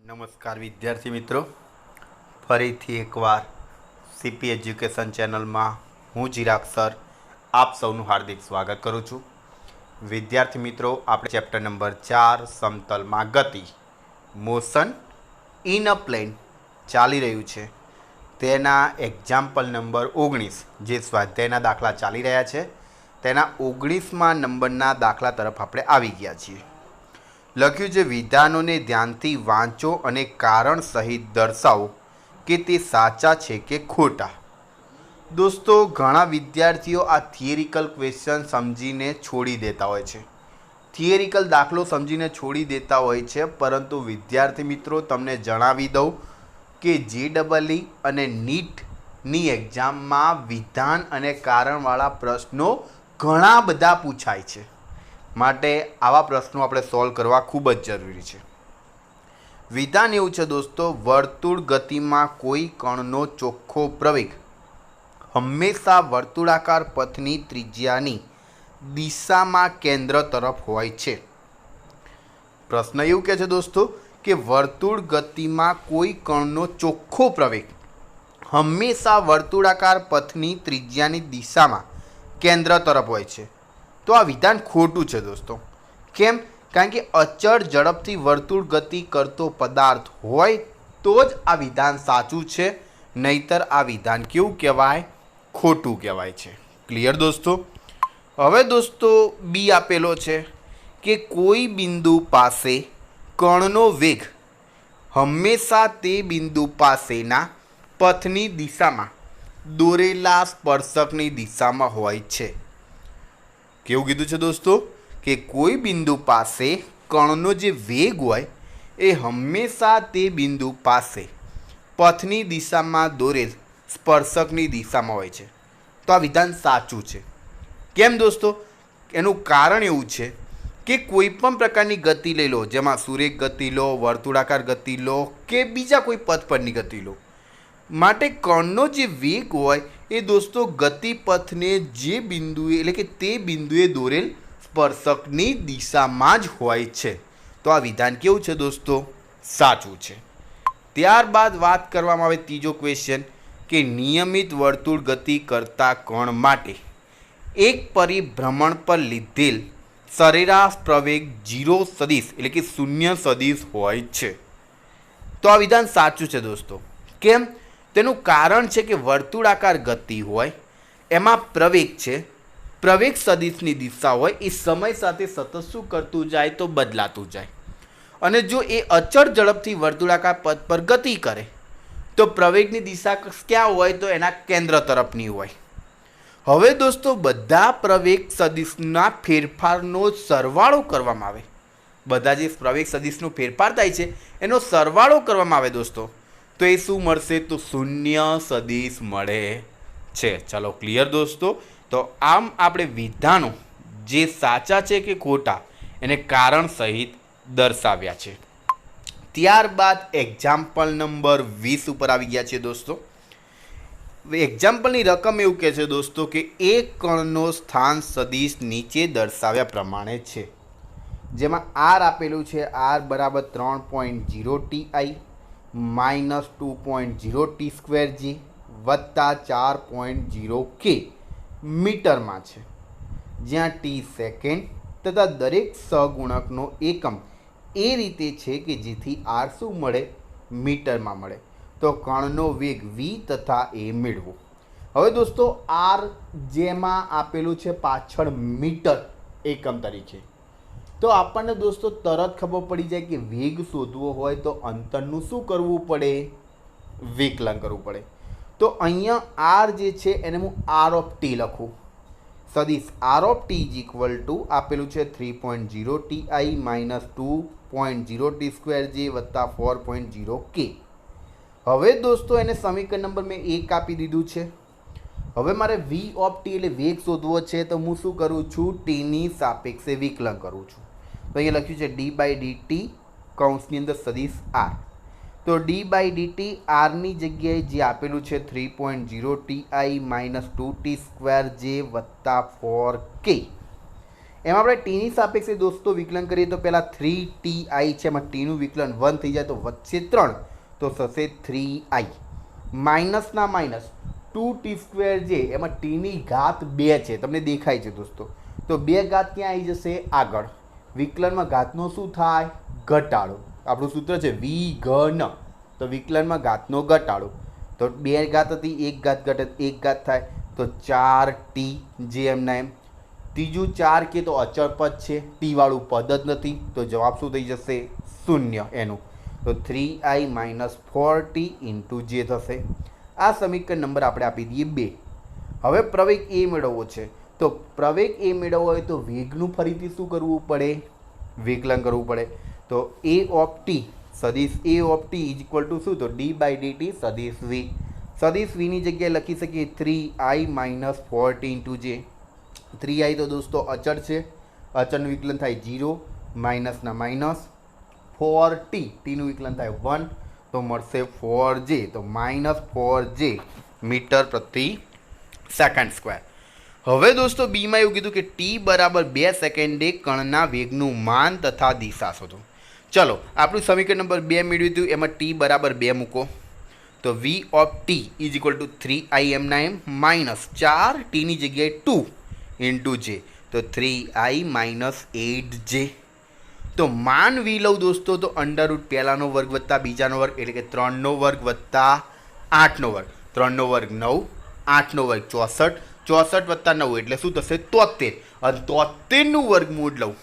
નમસ્કાર વિદ્યાર્થી મિત્રો, ફરીથી એકવાર સીપી એજ્યુકેશન ચેનલમાં હું ચિરાગ સર આપ સૌનું હાર્દિક સ્વાગત કરું છું. વિદ્યાર્થી મિત્રો, આપણે ચેપ્ટર નંબર 4 સમતલમાં ગતિ મોશન ઇન અ પ્લેન ચાલી રહ્યું છે. તેના એક્ઝામ્પલ નંબર 19 જે સ્વાધ્યાયના દાખલા ચાલી રહ્યા છે તેના 19મા નંબરના દાખલા તરફ આપણે આવી ગયા છીએ. લખ્યું છે, વિધાનોને ધ્યાનથી વાંચો અને કારણ સહિત દર્શાવો કે તે સાચા છે કે ખોટા. દોસ્તો, ઘણા વિદ્યાર્થીઓ આ થિયરિકલ ક્વેશ્ચન સમજીને છોડી દેતા હોય છે, થિયરિકલ દાખલો સમજીને છોડી દેતા હોય છે. પરંતુ વિદ્યાર્થી મિત્રો, તમને જણાવી દઉં કે JEE અને નીટની એક્ઝામમાં વિધાન અને કારણવાળા પ્રશ્નો ઘણા બધા પૂછાય છે. માટે આવા પ્રશ્નો આપણે સોલ્વ કરવા ખૂબ જ જરૂરી છે. વિધાન એવું છે દોસ્તો, વર્તુળ ગતિમાં કોઈ કણનો ચોખ્ખો પ્રવેગ હંમેશા વર્તુળાકાર પથની ત્રિજ્યાની દિશામાં કેન્દ્ર તરફ હોય છે. પ્રશ્ન એવું કહે છે દોસ્તો કે વર્તુળ ગતિમાં કોઈ કણનો ચોખ્ખો પ્રવેગ હંમેશા વર્તુળાકાર પથની ત્રિજ્યાની દિશામાં કેન્દ્ર તરફ હોય છે. તો આ વિધાન ખોટું છે દોસ્તો. કેમ? કારણ કે અચળ ઝડપથી વર્તુળ ગતિ કરતો પદાર્થ હોય તો જ આ વિધાન સાચું છે, નહીતર આ વિધાન કેવું કહેવાય? ખોટું કહેવાય છે. ક્લિયર દોસ્તો? હવે દોસ્તો બી આપેલો છે કે કોઈ બિંદુ પાસે કણનો વેગ હંમેશા તે બિંદુ પાસેના પથની દિશામાં દોરેલા સ્પર્શકની દિશામાં હોય છે. કેવું કીધું છે દોસ્તો કે કોઈ બિંદુ પાસે કણનો જે વેગ હોય એ હંમેશા તે બિંદુ પાસે પથની દિશામાં દોરેલ સ્પર્શકની દિશામાં હોય છે. તો આ વિધાન સાચું છે. કેમ દોસ્તો? એનું કારણ એવું છે કે કોઈ પણ પ્રકારની ગતિ લઈ લો, જેમાં સુરેખ ગતિ લો, વર્તુળાકાર ગતિ લો કે બીજા કોઈ પથ પરની ગતિ લો, માટે કણનો જે વેગ હોય એ દોસ્તો ગતિપથને જે બિંદુએ એટલે કે તે બિંદુએ દોરેલ સ્પર્શકની દિશામાં જ હોય છે. તો આ વિધાન કેવું છે દોસ્તો? સાચું છે. ત્યારબાદ વાત કરવામાં આવે ત્રીજો ક્વેશ્ચન કે નિયમિત વર્તુળ ગતિ કરતા કણ માટે એક પરિભ્રમણ પર લીધેલ સરેરાશ પ્રવેગ 0 સદિશ એટલે કે 0 સદિશ હોય છે. તો આ વિધાન સાચું છે દોસ્તો. કેમ? તેનું કારણ છે કે વર્તુળાકાર ગતિ હોય એમાં પ્રવેગ છે, પ્રવેગ સદિશની દિશા હોય એ સમય સાથે સતત શું કરતું જાય? તો બદલાતું જાય. અને જો એ અચળ ઝડપથી વર્તુળાકાર પથ પર ગતિ કરે તો પ્રવેગની દિશા ક્યાં હોય? તો એના કેન્દ્ર તરફની હોય. હવે દોસ્તો બધા પ્રવેગ સદિશના ફેરફારનો સરવાળો કરવામાં આવે, બધા જે પ્રવેગ સદિશનો ફેરફાર થાય છે એનો સરવાળો કરવામાં આવે દોસ્તો, તો એ શું મળશે? તો 0 સદિશ મળે છે. ચાલો ક્લિયર દોસ્તો? તો આમ આપણે વિધાનો જે સાચા છે કે ખોટા એને કારણ સહિત દર્શાવ્યા છે. ત્યારબાદ એક્ઝામ્પલ નંબર 20 ઉપર આવી ગયા છે દોસ્તો. એક્ઝામ્પલની રકમ એવું કહે છે દોસ્તો કે એક કણનો સ્થાન સદિશ નીચે દર્શાવ્યા પ્રમાણે છે, જેમાં આર આપેલું છે, આર બરાબર 3.0 ti -2.0 t² વત્તા 4.0 k મીટરમાં છે, જ્યાં ટી સેકન્ડ તથા દરેક સહગુણકનો એકમ એ રીતે છે કે જેથી આર શું મળે? મીટરમાં મળે. તો કણનો વેગ v તથા એ મેળવો. હવે દોસ્તો આર જેમાં આપેલું છે પાછળ મીટર એકમ તરીકે, તો આપણને દોસ્તો તરત ખબર પડી જાય કે વેગ શોધવો હોય તો અંતરનું શું કરવું પડે? વિકલન કરવું પડે. તો અહીંયા આર જે છે એને હું આર ઓફ ટી લખું. સદિશ r of t is equal to આપેલું છે 3.0 ti -2.0 t² વત્તા 4.0 k. હવે દોસ્તો એને સમીકરણ નંબર મેં 1 આપી દીધું છે. હવે મારે v ઓફ ટી એટલે વેગ શોધવો છે, તો હું શું કરું છું? ટીની સાપેક્ષે વિકલન કરું છું. તો અહીંયા લખ્યું છે d/dt કૌંસની અંદર સદિશ આર. તો d/dt આરની જગ્યાએ જે આપેલું છે 3.0 ti -2t² વત્તા 4k એમાં આપણે ટીની સાપેક્ષે દોસ્તો વિકલન કરીએ તો પહેલાં 3ti છે, એમાં ટીનું વિકલન 1 થઈ જાય તો વચ્ચે 3 તો થશે 3i માઇનસના માઇનસ 2t² જે એમાં ટીની ઘાત 2 છે, તમને દેખાય છે દોસ્તો, તો 2 ઘાત ક્યાં આવી જશે આગળ. વિકલનમાં ઘાતનો શું થાય ઘટાડો. આપણું સૂત્ર છે વિઘન, તો વિકલનમાં ઘાતનો ઘટાડો. તો 2 ઘાત હતી 1 ઘાત ઘટે 1 ઘાત થાય તો 4t જે એમના એમ. ત્રીજું 4 કે તો અચળ પદ છે, ટી વાળું પદ જ નથી, તો જવાબ શું થઈ જશે 0 એનું. તો 3i - 4t ઇન્ટુ જે થશે. આ સમીકરણ નંબર આપણે આપી દઈએ 2. હવે પ્રવેગ એ મેળવવો છે, તો પ્રવેગ એ મેળવવો હોય તો વેગનું ફરીથી શું કરવું પડે વિકલન કરવું પડે. તો a ઓફ ટી સદિશ a of t is equal two શું, તો d/dt સદિશ v. સદિશ vની જગ્યાએ લખી શકીએ 3i - 4t ઇન્ટુ જે. 3i તો દોસ્તો અચળ છે, અચળનું વિકલન થાય 0 માઇનસના માઇનસ. 4t ટીનું વિકલન થાય 1 તો મળશે 4j, તો -4j મીટર પ્રતિ સેકન્ડ સ્ક્વેર. હવે દોસ્તો બીમાં એવું કીધું કે t બરાબર 2 સેકન્ડે કણના વેગનું માન તથા દિશા શોધો. ચલો આપણું સમીકરણ નંબર 2 મેળવ્યું હતું, એમાં t બરાબર 2 મૂકો તો v of t is equal to 3im minus 4tની જગ્યાએ 2 ઇન્ટુ જે, તો 3i - 8j. તો માન વી લઉં દોસ્તો તો અંડરરૂટ પહેલાનો વર્ગ વત્તા બીજાનો વર્ગ એટલે કે 3નો વર્ગ વત્તા 8નો વર્ગ. 3નો વર્ગ 9, 8નો વર્ગ 64, 64 વત્તા 9 એટલે શું થશે 73, અને 73નું વર્ગમૂળ લઉં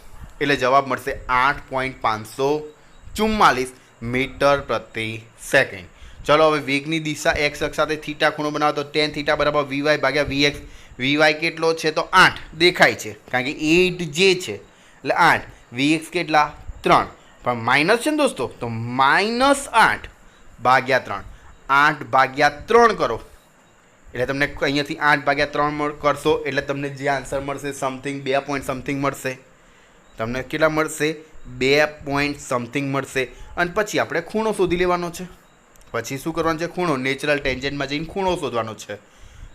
એટલે જવાબ મળશે 8.544 મીટર પ્રતિ સેકન્ડ. ચલો હવે વેગની દિશા એક્સ અક્ષ સાથે થીટા ખૂણો બનાવો તો tan θ બરાબર vy ભાગ્યા vx. vy કેટલો છે તો 8 દેખાય છે કારણ કે 8j છે એટલે 8. vx કેટલા 3 પણ માઇનસ છે ને દોસ્તો, તો -8 ભાગ્યા 3. 8 ભાગ્યા 3 કરો એટલે તમને અહીંયાથી 8 ભાગ્યા 3 કરશો એટલે તમને જે આન્સર મળશે સમથિંગ 2 પોઈન્ટ સમથિંગ મળશે. તમને કેટલા મળશે 2 પોઈન્ટ સમથિંગ મળશે. અને પછી આપણે ખૂણો શોધી લેવાનો છે. પછી શું કરવાનું છે, ખૂણો નેચરલ ટેન્જન્ટમાં જઈને ખૂણો શોધવાનો છે.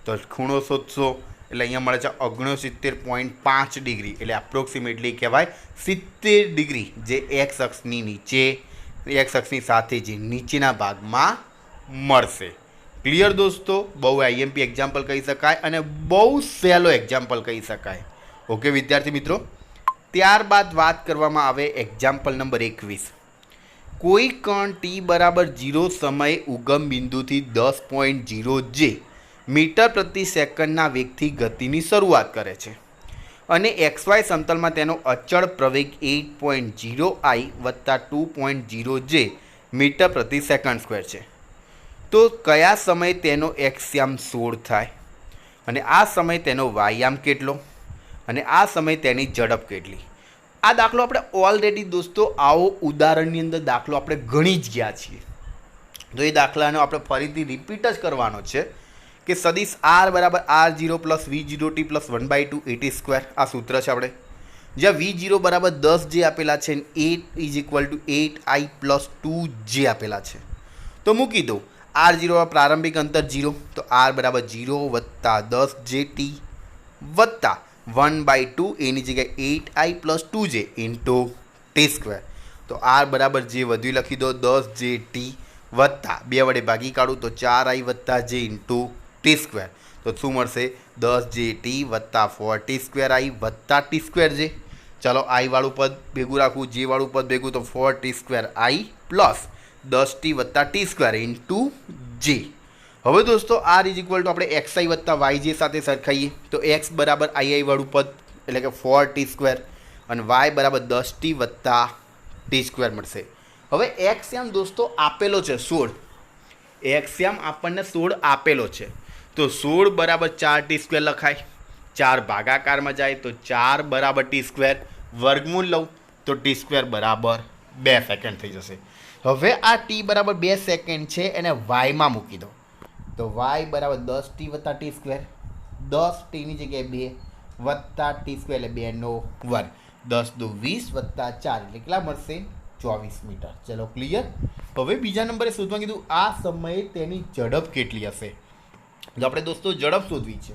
તો ખૂણો શોધશો એટલે અહીંયા મળે છે 69.5 ડિગ્રી, એટલે એપ્રોક્સિમેટલી કહેવાય 70 ડિગ્રી, જે એક્સ અક્ષની નીચે એક્સ અક્ષની સાથે જે નીચેના ભાગમાં મળશે. ક્લિયર દોસ્તો? બહુ આઈએમપી એક્ઝામ્પલ કહી શકાય અને બહુ સહેલો એક્ઝામ્પલ કહી શકાય. ઓકે વિદ્યાર્થી મિત્રો, ત્યારબાદ વાત કરવામાં આવે એક્ઝામ્પલ નંબર 21. કોઈ કણ t બરાબર 0 સમયે ઉગમ બિંદુથી 10.0j મીટર પ્રતિ સેકન્ડના વેગથી ગતિની શરૂઆત કરે છે અને XY સમતલમાં તેનો અચળ પ્રવેગ 8.0i વત્તા 2.0j મીટર પ્રતિ સેકન્ડ સ્ક્વેર છે. તો કયા સમયે તેનો એક્સયામ 16 થાય અને આ સમયે તેનો વાયયામ કેટલો અને આ સમયે તેની ઝડપ કેટલી? આ દાખલો આપણે ઓલરેડી દોસ્તો આવો ઉદાહરણની અંદર દાખલો આપણે ગણી જ ગયા છીએ. તો એ દાખલાનો આપણે ફરીથી રિપીટ જ કરવાનો છે કે સદિશ r બરાબર r0 plus v0t plus 1/2 at². આ સૂત્ર છે આપણે, જ્યાં v0 બરાબર 10j આપેલા છે અને 8 is equal two 8i plus 2j આપેલા છે. તો મૂકી દો r0 પ્રારંભિક અંતર 0, તો r બરાબર 0 વત્તા 10j t વત્તા 1/2 એની જગ્યાએ 8i plus 2j into t². તો r બરાબર જે વધ્યું લખી દો 10j t વત્તા 2 વડે ભાગી કાઢું તો 4i વત્તા j ઇન્ટુ t². તો શું મળશે 10j t વત્તા 4t²i વત્તા t²j. ચાલો i વાળું પદ ભેગું રાખવું, j વાળું પદ ભેગું, તો 4t²i પ્લસ 10t વત્તા t² ઇન્ટુ j. હવે દોસ્તો r ઇઝ ઇક્વલ ટુ આપણે xi વત્તા yj સાથે સરખાઈએ તો x બરાબર i વાળું પદ એટલે કે 4t² અને y બરાબર 10t વત્તા t² મળશે. હવે એક્સયામ દોસ્તો આપેલો છે 16, એક્સયામ આપણને 16 આપેલો છે તો 16 બરાબર 4t² લખાય. 4 ભાગાકારમાં જાય તો 4 બરાબર t², વર્ગમૂળ લઉં તો t² બરાબર 2 સેકન્ડ થઈ જશે. હવે આ t બરાબર 2 સેકન્ડ છે એને વાયમાં મૂકી દો તો y બરાબર 10t વત્તા t², 10tની જગ્યાએ 2 વત્તા t² એટલે 2નો વર્ગ, 10 દુ 20 વત્તા 4 એટલે કેટલા મળશે 24 મીટર. ચલો ક્લિયર. હવે બીજા નંબરે શોધવા કીધું આ સમયે તેની ઝડપ કેટલી હશે. તો આપણે દોસ્તો ઝડપ શોધવી છે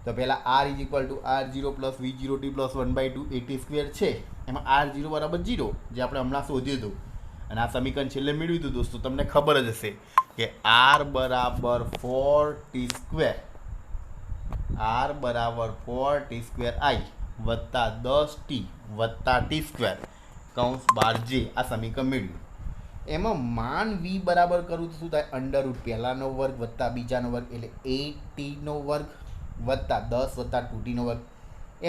તો પહેલાં r is equal to R0 plus V0t plus 1/2 AT² છે. એમાં R0 બરાબર 0 જે આપણે હમણાં શોધ્યું હતું અને આ સમીકરણ છેલ્લે મેળવ્યું હતું દોસ્તો. તમને ખબર જ હશે કે R બરાબર 4t², R બરાબર 4t²i વત્તા 10t વત્તા t² કૌંસ 12j આ સમીકરણ મેળવ્યું. એમાં માન v બરાબર કરું તો શું થાય? અંડરરૂટ પહેલાનો વર્ગ વત્તા બીજાનો વર્ગ એટલે 8t વર્ગ વત્તા 10 વત્તા 2t વર્ગ.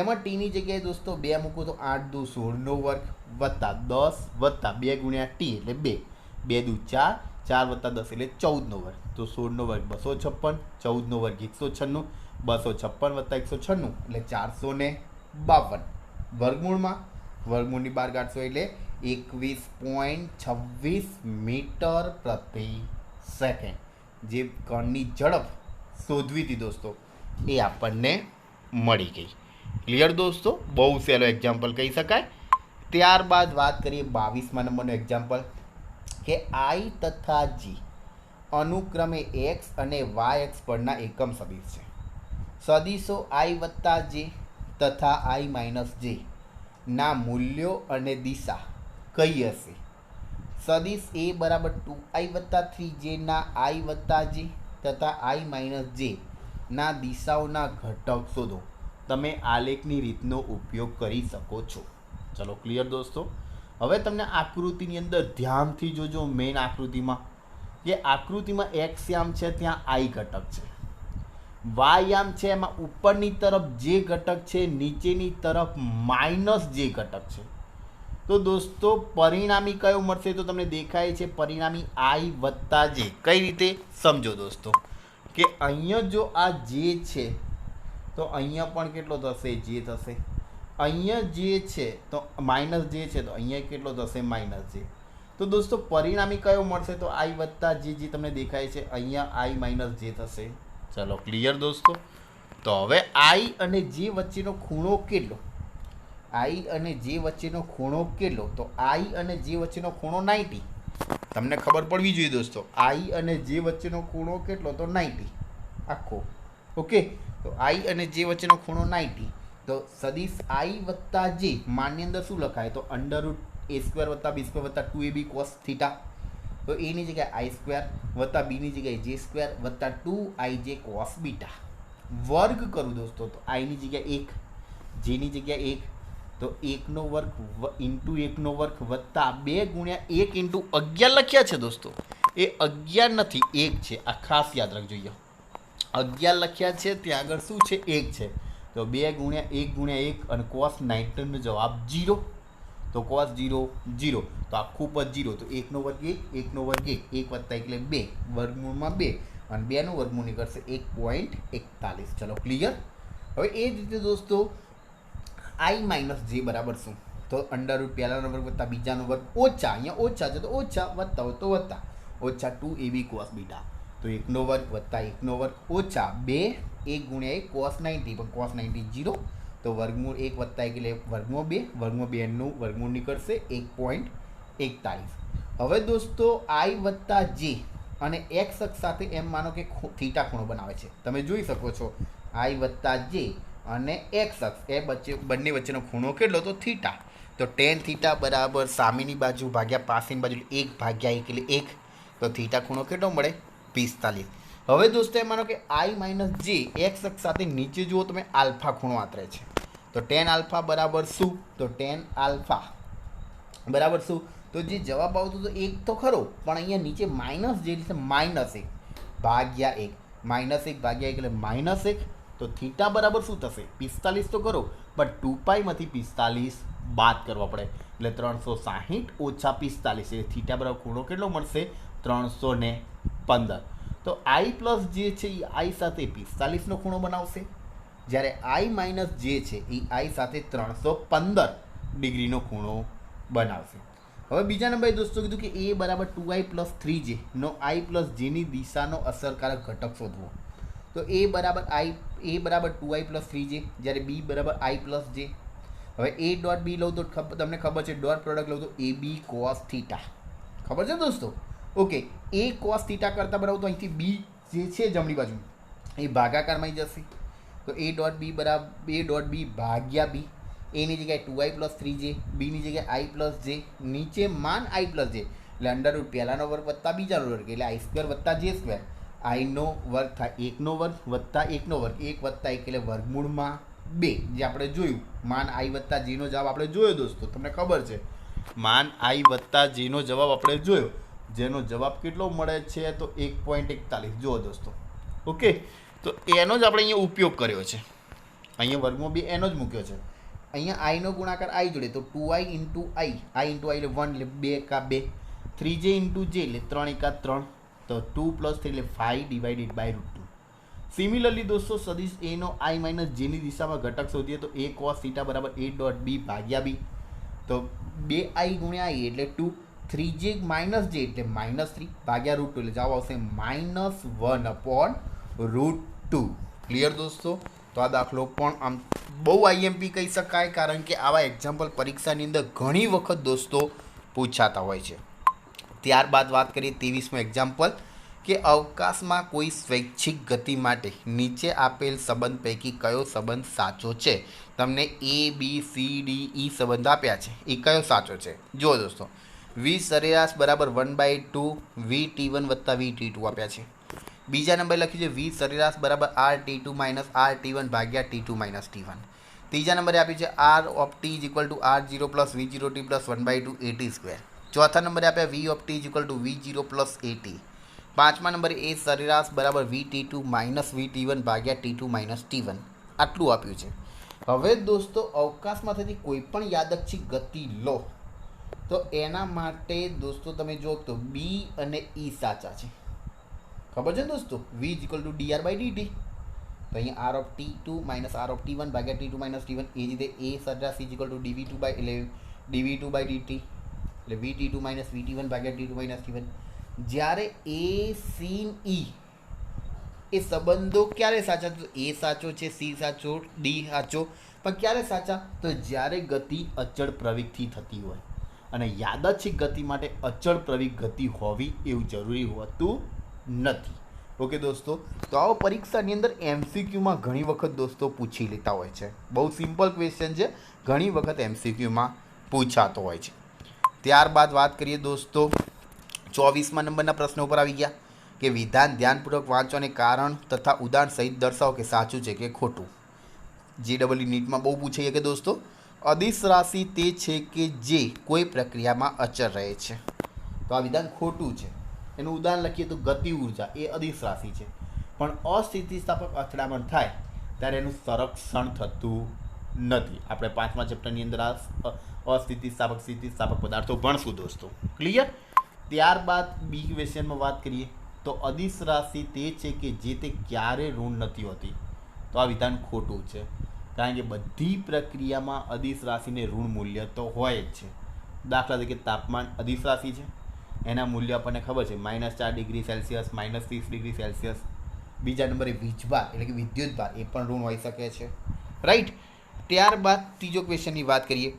એમાં ટીની જગ્યાએ દોસ્તો 2 મૂકો તો 8 દુ 16 વર્ગ વત્તા 10 વત્તા 2 ગુણ્યા ટી એટલે 2, 2 દુ 4, 4 વત્તા 10 એટલે 14 વર્ગ. તો 16 વર્ગ 256, 14 વર્ગ 196, 256 વત્તા 196 એટલે 452. વર્ગમૂળની બહાર કાઢશો એટલે 21.26 મીટર પ્રતિ સેકન્ડ જે કણની ઝડપ શોધવી હતી દોસ્તો એ આપણને મળી ગઈ. ક્લિયર દોસ્તો? બહુ સહેલો એક્ઝામ્પલ કહી શકાય. ત્યારબાદ વાત કરીએ 22મા નંબરનો એક્ઝામ્પલ કે આઈ તથા જી અનુક્રમે એક્સ અને વાય એક્સ પરના એકમ સદિશ છે. સદિશો આઈ વત્તા જે તથા આઈ માઇનસ જે ના મૂલ્યો અને દિશા કઈ હશે? સદિશ એ બરાબર 2i વત્તા 3j ના આઈ વત્તા જે તથા આઈ માઇનસ જે ના દિશાઓના ઘટક શોધો. તમે આલેખની રીતનો ઉપયોગ કરી શકો છો. ચલો ક્લિયર દોસ્તો? હવે તમને આકૃતિની અંદર ધ્યાનથી જોજો. મેઇન આકૃતિમાં કે આકૃતિમાં એક્સ યામ છે ત્યાં આઈ ઘટક છે, વાય યામ છે એમાં ઉપરની તરફ જે ઘટક છે, નીચેની તરફ માઇનસ જે ઘટક છે. તો દોસ્તો પરિણામી કયો મળશે? તો તમને દેખાય છે પરિણામી આઈ વત્તા જે. કઈ રીતે સમજો દોસ્તો કે અહીંયા જો આ જે છે તો અહીંયા પણ કેટલો થશે? જે થશે. અહીંયા જે છે તો માઇનસ જે છે તો અહીંયા કેટલો થશે? માઇનસ જે. તો દોસ્તો પરિણામી કયો મળશે? તો આઈ વત્તા જે તમને દેખાય છે અહીંયા આઈ માઇનસ જે થશે. ચલો ક્લિયર દોસ્તો? તો હવે આઈ અને જે વચ્ચેનો ખૂણો કેટલો? આઈ અને જે વચ્ચેનો ખૂણો કેટલો? તો આઈ અને જે વચ્ચેનો ખૂણો 90. તમને ખબર પડવી જોઈએ દોસ્તો. આઈ અને જે વચ્ચેનો ખૂણો કેટલો? તો 90 આખો. ઓકે, તો આઈ અને જે વચ્ચેનો ખૂણો 90. તો સદિશ આઈ વત્તા જે માનની અંદર શું લખાય? તો અંડરરૂટ a² વત્તા b² વત્તા 2ab cos થીટા. તો એની જગ્યાએ i² વત્તા બીની જગ્યાએ j² વત્તા 2ij cos બીટા. વર્ગ કરું દોસ્તો તો આઈની જગ્યાએ 1, જેની જગ્યાએ 1 તો 1નો વર્ગ ઇન્ટુ 1નો વર્ગ વત્તા 2 ગુણ્યા 1 ઇન્ટુ 11 લખ્યા છે દોસ્તો. એ 11 નથી 1 છે. આ ખાસ યાદ રાખજો. 11 લખ્યા છે ત્યાં આગળ શું છે? 1 છે. તો 2 ગુણ્યા 1 ગુણ્યા 1 અને cos 90 નો જવાબ 0. તો cos 0 0 તો આખું પદ 0. તો 1નો વર્ગ 1, 1નો વર્ગ 1, 1 વત્તા 1 એટલે 2, વર્ગમૂળમાં 2 અને 2નું વર્ગમૂળ નીકળશે 1.41. ચલો ક્લિયર? હવે એ જ રીતે દોસ્તો આઈ માઇનસ જે બરાબર શું? તો અંડરરૂટ પહેલાનો વર્ગ વત્તા બીજાનો વર્ગ ઓછા, અહીંયા ઓછા છે તો ઓછા, વત્તા હોય તો વત્તા, ઓછા 2ab cos બીટા. તો 1નો વર્ગ વત્તા 1નો વર્ગ ઓછા 2, 1 ગુણ્યા 1 cos 90 પણ cos 90 0. તો વર્ગમૂળ 1 વત્તા 1 એટલે વર્ગમૂળ 2, વર્ગમૂળ 2નું વર્ગમૂળ નીકળશે 1.41. હવે દોસ્તો આઈ વત્તા જે અને એક્સ અક્ષ સાથે એમ માનો કે થીટા ખૂણો બનાવે છે. તમે જોઈ શકો છો આઈ વત્તા જે અને એક્સ અક્ષ એ બંને વચ્ચેનો ખૂણો કેટલો? તો થીટા. તો tan થીટા બરાબર સામેની બાજુ ભાગ્યા પાસેની બાજુ 1/1 એટલે 1. તો થીટા ખૂણો કેટલો મળે? 45. હવે દોસ્તો એમ માનો કે આઈ માઇનસ જે એક્સ અક્ષ સાથે નીચે જુઓ તમે આલ્ફા ખૂણો આતરે છે. તો tan આલ્ફા બરાબર શું? તો tan આલ્ફા બરાબર શું? તો જે જવાબ આવતો તો 1 તો ખરો પણ અહીંયા નીચે માઇનસ જે રીતે -1 ભાગ્યા 1, -1 ભાગ્યા 1 એટલે -1. તો થીટા બરાબર શું થશે? 45 તો કરો પણ 2πમાંથી 45 બાદ કરવા પડે એટલે 360 ઓછા 45 એટલે થીટા બરાબર ખૂણો કેટલો મળશે? 315. તો આઈ પ્લસ જે છે એ આઈ સાથે 45નો ખૂણો બનાવશે, જ્યારે આઈ માઇનસ જે છે એ આઈ સાથે 315 ડિગ્રીનો ખૂણો બનાવશે. હવે બીજા નંબરે દોસ્તો કીધું કે એ બરાબર 2i પ્લસ 3j નો આઈ પ્લસ જેની દિશાનો અસરકારક ઘટક શોધવો. તો એ બરાબર 2i પ્લસ 3j, જ્યારે બી બરાબર આઈ પ્લસ જે. હવે એ ડોટ બી લઉં તો તમને ખબર છે ડોટ પ્રોડક્ટ લઉં તો એ બી કોસ થીટા. ખબર છે દોસ્તો? ઓકે, એ કોસ થીટા કરતાં બનાવું તો અહીંથી બી જે છે જમણી બાજુ એ ભાગાકારમાં જશે. તો એ ડોટ બી બરાબર એ ડોટ બી ભાગ્યા બી, એની જગ્યાએ 2i પ્લસ 3j, બીની જગ્યાએ i પ્લસ જે, નીચે માન i પ્લસ જે, એટલે અંડરરૂટ પહેલાનો વર્ગ વત્તા બીજાનો વર્ગ, એટલે i સ્ક્વેર વત્તા જે સ્ક્વેર, આઈનો વર્ગ થાય એકનો વર્ગ વત્તા એકનો વર્ગ, 1 વત્તા 1 એટલે વર્ગમૂળમાં 2, જે આપણે જોયું માન i વત્તા જેનો જવાબ આપણે જોયો દોસ્તો, તમને ખબર છે માન i વત્તા જેનો જવાબ આપણે જોયો, જેનો જવાબ કેટલો મળે છે તો 1.41, જુઓ દોસ્તો. ઓકે, તો એનો જ આપણે અહીંયા ઉપયોગ કર્યો છે, અહીંયા વર્ગમાં બી એનો જ મૂક્યો છે. અહીંયા આઈનો ગુણાકાર આઈ જોડે, તો 2i into I, I into આઈ એટલે 1 એટલે 2 એકા 2, 3j ઇન્ટુ જે એટલે 3 એકા 3, તો 2 પ્લસ 3 એટલે 5 ડિવાઇડેડ બાય √2. સિમિલરલી દોસ્તો સદિશ એનો આઈ માઇનસ જેની દિશામાં ઘટક શોધીએ તો a cos θ બરાબર a ડોટ બી ભાગ્યા બી, તો 2i ગુણ્યા i એટલે 2, 3j માઇનસ જે એટલે -3 ભાગ્યા √2 એટલે જવાબ આવશે -1/√2. ક્લિયર દોસ્તો? તો આ દાખલો પણ આમ બહુ આઈએમપી કહી શકાય, કારણ કે આવા એક્ઝામ્પલ પરીક્ષાની અંદર ઘણી વખત દોસ્તો પૂછાતા હોય છે. ત્યારબાદ વાત કરીએ 23મો એક્ઝામ્પલ, કે અવકાશમાં કોઈ સ્વૈચ્છિક ગતિ માટે નીચે આપેલ સંબંધ પૈકી કયો સંબંધ સાચો છે? તમને ABCDE સંબંધ આપ્યા છે, એ કયો સાચો છે? જુઓ દોસ્તો, v સરેરાશ બરાબર 1/2 VT1 વત્તા VT2 આપ્યા છે. બીજા નંબર લખ્યું છે v સરેરાશ બરાબર RT2 માઇનસ RT1 ભાગ્યા T2 માઇનસ T1. ત્રીજા નંબરે આપ્યું છે R of T is equal to R0 plus V0T plus 1/2 AT square. ચોથા નંબરે આપ્યા v of T is equal two V0 plus AT. પાંચમા નંબરે એ સરેરાશ બરાબર VT2 માઇનસ VT1 ભાગ્યા T2 માઇનસ T1. આટલું આપ્યું છે. હવે દોસ્તો અવકાશમાં થતી કોઈ પણ યાદચ્છિક ગતિ લો તો એના માટે દોસ્તો તમે જો તો બી અને ઈ સાચા છે, ખબર છે દોસ્તો? v is equal to dr by dt, તો અહીંયા r of t2 minus r of t1 ભાગ્યા t2 માઇનસ t1. એ જ રીતે a સરેરાશ is equal two dv2 by એટલે dv2 બાય dt એટલે vt2 માઇનસ vt1 ભાગ્યા t2 માઇનસ t1. જ્યારે a સી ઈ એ સંબંધો ક્યારે સાચા? તો એ સાચો છે, સી સાચો, ડી સાચો, પણ ક્યારે સાચા? તો જ્યારે ગતિ અચળ પ્રવેગથી થતી હોય, અને યાદચ્છિક ગતિ માટે અચળ પ્રવેગ ગતિ હોવી એવું જરૂરી હોતું નથી. ઓકે દોસ્તો, તો આવો પરીક્ષાની અંદર એમસીક્યુમાં ઘણી વખત દોસ્તો પૂછી લેતા હોય છે. બહુ સિમ્પલ ક્વેશ્ચન છે, ઘણી વખત એમસીક્યુમાં પૂછાતો હોય છે. ત્યારબાદ વાત કરીએ દોસ્તો 24મા નંબરના પ્રશ્નો ઉપર આવી ગયા, કે વિધાન ધ્યાનપૂર્વક વાંચો અને કારણ તથા ઉદાહરણ સહિત દર્શાવો કે સાચું છે કે ખોટું. JEE નીટમાં બહુ પૂછાઈએ કે દોસ્તો અદિશ રાશિ તે છે કે જે કોઈ પ્રક્રિયામાં અચળ રહે છે, તો આ વિધાન ખોટું છે. એનું ઉદાહરણ લખીએ તો ગતિ ઉર્જા એ અદિશ રાશિ છે, પણ અસ્થિતિસ્થાપક અથડામણ થાય ત્યારે એનું સંરક્ષણ થતું નથી. આપણે 5મા ચેપ્ટરની અંદર આ અસ્થિતિસ્થાપક સ્થિતિસ્થાપક પદાર્થો ભણશું દોસ્તો. ક્લિયર? ત્યારબાદ બી ક્વેશ્ચનમાં વાત કરીએ તો અદિશ રાશિ તે છે કે જે તે ક્યારે ઋણ નથી હોતી, તો આ વિધાન ખોટું છે, કારણ કે બધી પ્રક્રિયામાં અદિશ રાશિને ઋણ મૂલ્ય તો હોય જ છે. દાખલા તરીકે તાપમાન અદિશ રાશિ છે, એના મૂલ્ય આપણને ખબર છે -4 ડિગ્રી સેલ્સિયસ, -30 ડિગ્રી સેલ્સિયસ. બીજા નંબરે વીજભાર એટલે કે વિદ્યુત ભાર એ પણ ઋણ હોઈ શકે છે, રાઈટ? ત્યારબાદ ત્રીજો ક્વેશ્ચનની વાત કરીએ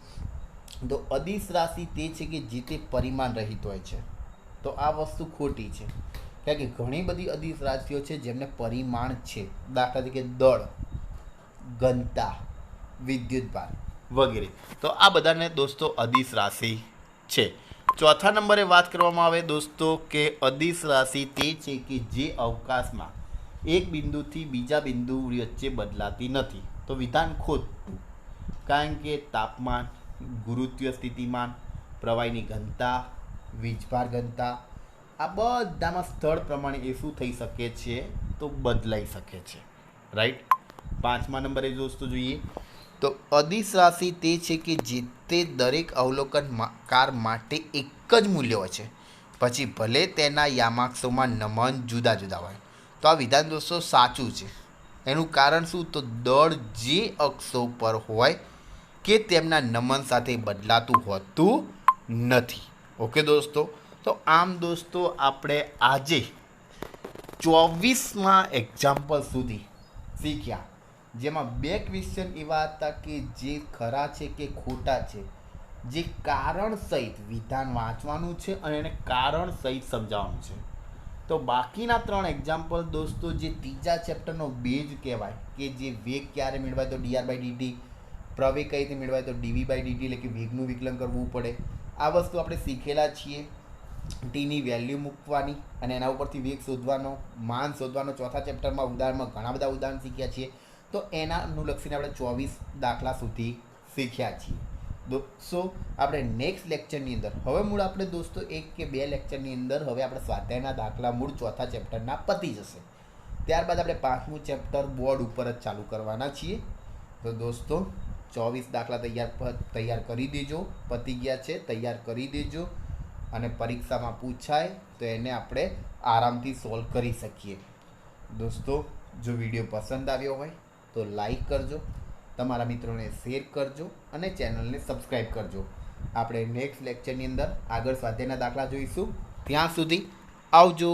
તો અદિશ રાશિ તે છે કે જે તે પરિમાણ રહિત હોય છે, તો આ વસ્તુ ખોટી છે, કારણ કે ઘણી બધી અદિશ રાશિઓ છે જેમને પરિમાણ છે. દાખલા તરીકે દળ, ઘનતા, વિદ્યુત ભાર વગેરે, તો આ બધાને દોસ્તો અદિશ રાશિ છે. ચોથા નંબરે વાત કરવામાં આવે દોસ્તો કે અદિશ રાશિ તે છે કે જે અવકાશમાં એક બિંદુથી બીજા બિંદુ વચ્ચે બદલાતી નથી, તો વિધાન ખોટું, કારણ કે તાપમાન, ગુરુત્વીય સ્થિતિમાન, પ્રવાહીની ઘનતા, વીજભાર ઘનતા આ બધામાં સ્થળ પ્રમાણે એ શું થઈ શકે છે તો બદલાઈ શકે છે, રાઈટ? 5મા નંબરે દોસ્તો જોઈએ તો અદિશ રાશિ તે છે કે જે તે દરેક અવલોકનકાર માટે એક જ મૂલ્ય હોય છે, પછી ભલે તેના યામાક્ષોમાં નમન જુદા જુદા હોય, તો આ વિધાન દોસ્તો સાચું છે. એનું કારણ શું? તો દળ જે અક્ષો પર હોય કે તેમના નમન સાથે બદલાતું હોતું નથી. ઓકે દોસ્તો, તો આમ દોસ્તો આપણે આજે 24મા એક્ઝામ્પલ સુધી શીખ્યા, જેમાં 2 ક્વેશ્ચન એવા હતા કે જે ખરા છે કે ખોટા છે, જે કારણ સહિત વિધાન વાંચવાનું છે અને એને કારણ સહિત સમજાવવાનું છે. તો બાકીના 3 એક્ઝામ્પલ દોસ્તો જે ત્રીજા ચેપ્ટરનો બેઝ કહેવાય કે જે વેગ ક્યારે મેળવાય તો dr/dt, પ્રવેગ કઈ રીતે મેળવાય તો dv/dt, એટલે કે વેગનું વિકલન કરવું પડે. આ વસ્તુ આપણે શીખેલા છીએ. ટીની વેલ્યુ મૂકવાની અને એના ઉપરથી વેગ શોધવાનો, માન શોધવાનો. ચોથા ચેપ્ટરમાં ઉદાહરણમાં ઘણા બધા ઉદાહરણ શીખ્યા છીએ. તો એના અનુલક્ષીને આપણે 24 દાખલા સુધી શીખ્યા છીએ. દોસ્તો આપણે નેક્સ્ટ લેક્ચરની અંદર હવે મૂળ આપણે દોસ્તો 1 કે 2 લેક્ચરની અંદર હવે આપણે સ્વાધ્યાયના દાખલા મૂળ ચોથા ચેપ્ટરના પતી જશે. ત્યારબાદ આપણે 5મું ચેપ્ટર બોર્ડ ઉપર જ ચાલુ કરવાના છીએ. તો દોસ્તો 24 દાખલા તૈયાર કરી દેજો. પતી ગયા છે, તૈયાર કરી દેજો. અને પરીક્ષામાં પૂછાય તો એને આપણે આરામથી સોલ્વ કરી શકીએ. દોસ્તો જો વિડીયો પસંદ આવ્યો હોય તો લાઈક કરજો, તમારા મિત્રોને શેર કરજો અને ચેનલને સબસ્ક્રાઈબ કરજો. આપણે નેક્સ્ટ લેક્ચરની અંદર આગળ સ્વાધ્યાયના દાખલા જોઈશું. ત્યાં સુધી આવજો.